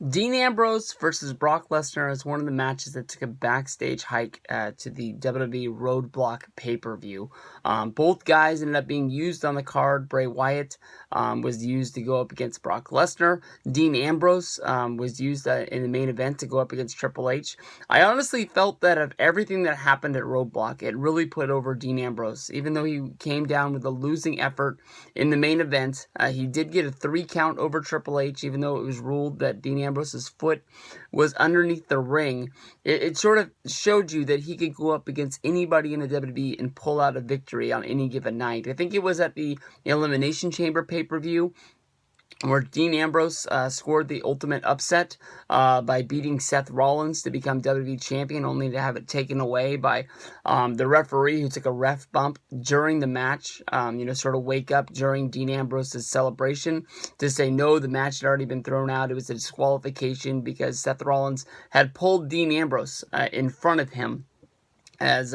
Dean Ambrose versus Brock Lesnar is one of the matches that took a backstage hike to the WWE Roadblock pay-per-view. Both guys ended up being used on the card. Bray Wyatt was used to go up against Brock Lesnar. Dean Ambrose was used in the main event to go up against Triple H. I honestly felt that of everything that happened at Roadblock, it really put over Dean Ambrose. Even though he came down with a losing effort in the main event, he did get a 3 count over Triple H, even though it was ruled that Dean Ambrose's foot was underneath the ring. It sort of showed you that he could go up against anybody in the WWE and pull out a victory on any given night. I think it was at the Elimination Chamber pay-per-view where Dean Ambrose scored the ultimate upset by beating Seth Rollins to become WWE Champion, only to have it taken away by the referee, who took a ref bump during the match, sort of wake up during Dean Ambrose's celebration to say, no, the match had already been thrown out. It was a disqualification because Seth Rollins had pulled Dean Ambrose in front of him as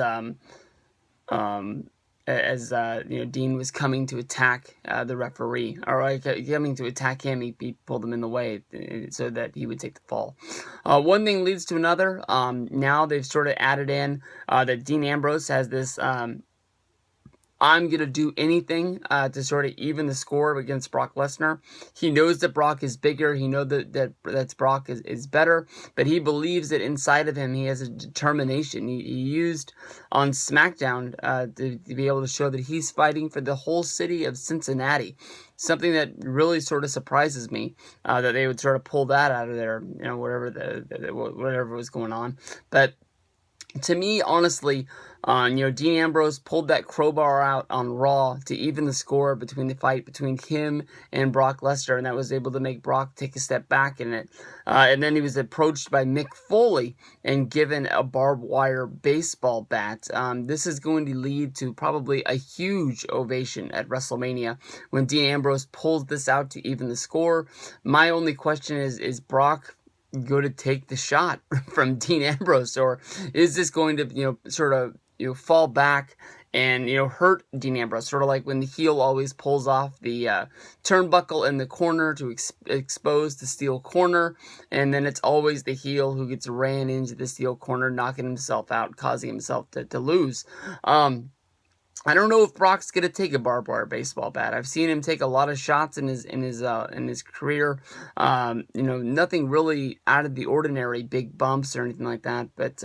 Dean was coming to attack the referee, or coming to attack him. He pulled him in the way so that he would take the fall. One thing leads to another. Now they've sort of added in that Dean Ambrose has this I'm going to do anything to sort of even the score against Brock Lesnar. He knows that Brock is bigger. He knows that Brock is better, but he believes that inside of him he has a determination. He used on SmackDown to be able to show that he's fighting for the whole city of Cincinnati. Something that really sort of surprises me that they would sort of pull that out of there, whatever was going on. But to me, honestly, Dean Ambrose pulled that crowbar out on Raw to even the score between the fight between him and Brock Lesnar, and that was able to make Brock take a step back in it. And then he was approached by Mick Foley and given a barbed wire baseball bat. This is going to lead to probably a huge ovation at WrestleMania when Dean Ambrose pulls this out to even the score. My only question is Brock go to take the shot from Dean Ambrose, or is this going to fall back and hurt Dean Ambrose, sort of like when the heel always pulls off the turnbuckle in the corner to expose the steel corner, and then it's always the heel who gets ran into the steel corner, knocking himself out, causing himself to lose. I don't know if Brock's gonna take a barbed wire baseball bat. I've seen him take a lot of shots in his career. Nothing really out of the ordinary, big bumps or anything like that. But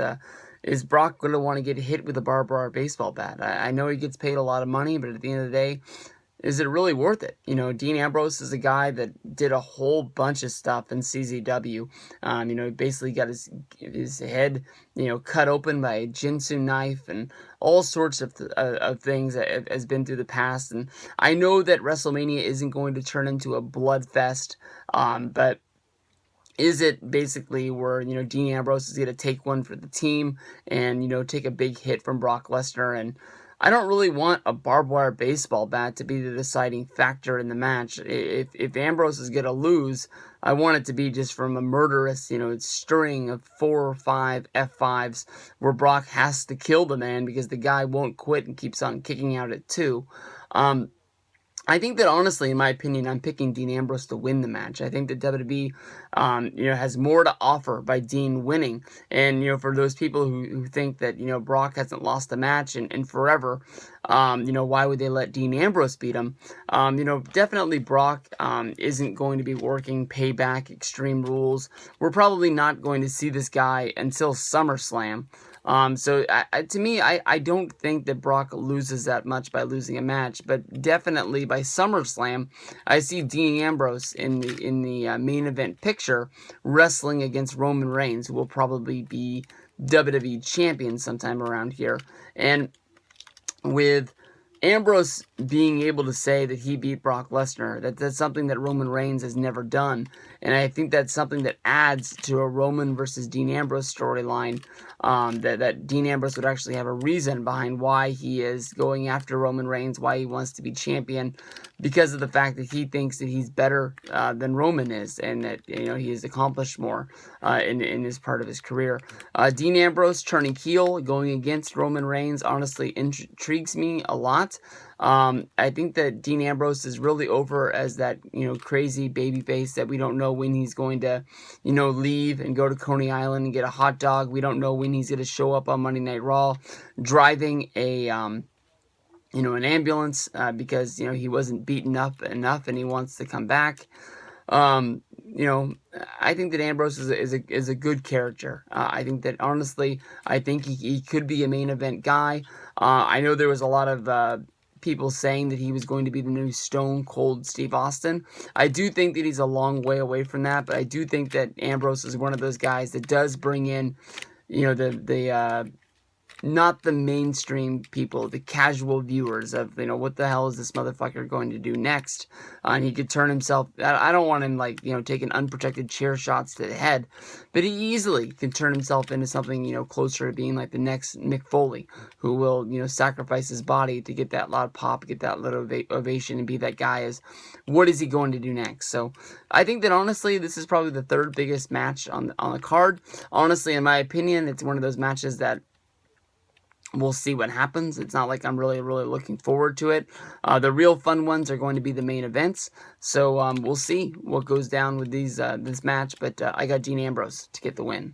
is Brock gonna want to get hit with a barbed wire baseball bat? I know he gets paid a lot of money, but at the end of the day, is it really worth it? Dean Ambrose is a guy that did a whole bunch of stuff in CZW. He basically got his head, cut open by a Jinsu knife and all sorts of things that has been through the past. And I know that WrestleMania isn't going to turn into a blood fest, but is it basically where, Dean Ambrose is going to take one for the team and, take a big hit from Brock Lesnar? And I don't really want a barbed wire baseball bat to be the deciding factor in the match. If Ambrose is going to lose, I want it to be just from a murderous, string of 4 or 5 F5s where Brock has to kill the man because the guy won't quit and keeps on kicking out at 2. I think that honestly, in my opinion, I'm picking Dean Ambrose to win the match. I think that WWE, has more to offer by Dean winning. And, for those people who think that, Brock hasn't lost a match in forever, why would they let Dean Ambrose beat him? Definitely Brock isn't going to be working Payback, Extreme Rules. We're probably not going to see this guy until SummerSlam. So to me, I don't think that Brock loses that much by losing a match, but definitely by SummerSlam, I see Dean Ambrose in the main event picture wrestling against Roman Reigns, who will probably be WWE champion sometime around here. And with Ambrose being able to say that he beat Brock Lesnar, that's something that Roman Reigns has never done. And I think that's something that adds to a Roman versus Dean Ambrose storyline, that Dean Ambrose would actually have a reason behind why he is going after Roman Reigns, why he wants to be champion, because of the fact that he thinks that he's better than Roman is, and that he has accomplished more in his part of his career. Dean Ambrose turning heel, going against Roman Reigns, honestly intrigues me a lot. I think that Dean Ambrose is really over as that, crazy babyface that we don't know when he's going to, leave and go to Coney Island and get a hot dog. We don't know when he's going to show up on Monday Night Raw driving an ambulance because, he wasn't beaten up enough and he wants to come back. I think that Ambrose is a good character. I think that, honestly, I think he could be a main event guy. I know there was a lot of people saying that he was going to be the new Stone Cold Steve Austin. I do think that he's a long way away from that, but I do think that Ambrose is one of those guys that does bring in, the not the mainstream people, the casual viewers of, what the hell is this motherfucker going to do next? And he could turn himself, I don't want him, taking unprotected chair shots to the head, but he easily can turn himself into something, closer to being like the next Mick Foley, who will, sacrifice his body to get that loud pop, get that little ovation, and be that guy as, what is he going to do next? So I think that, honestly, this is probably the third biggest match on the card. Honestly, in my opinion, it's one of those matches that we'll see what happens. It's not like I'm really, really looking forward to it. The real fun ones are going to be the main events. So we'll see what goes down with this match. But I got Dean Ambrose to get the win.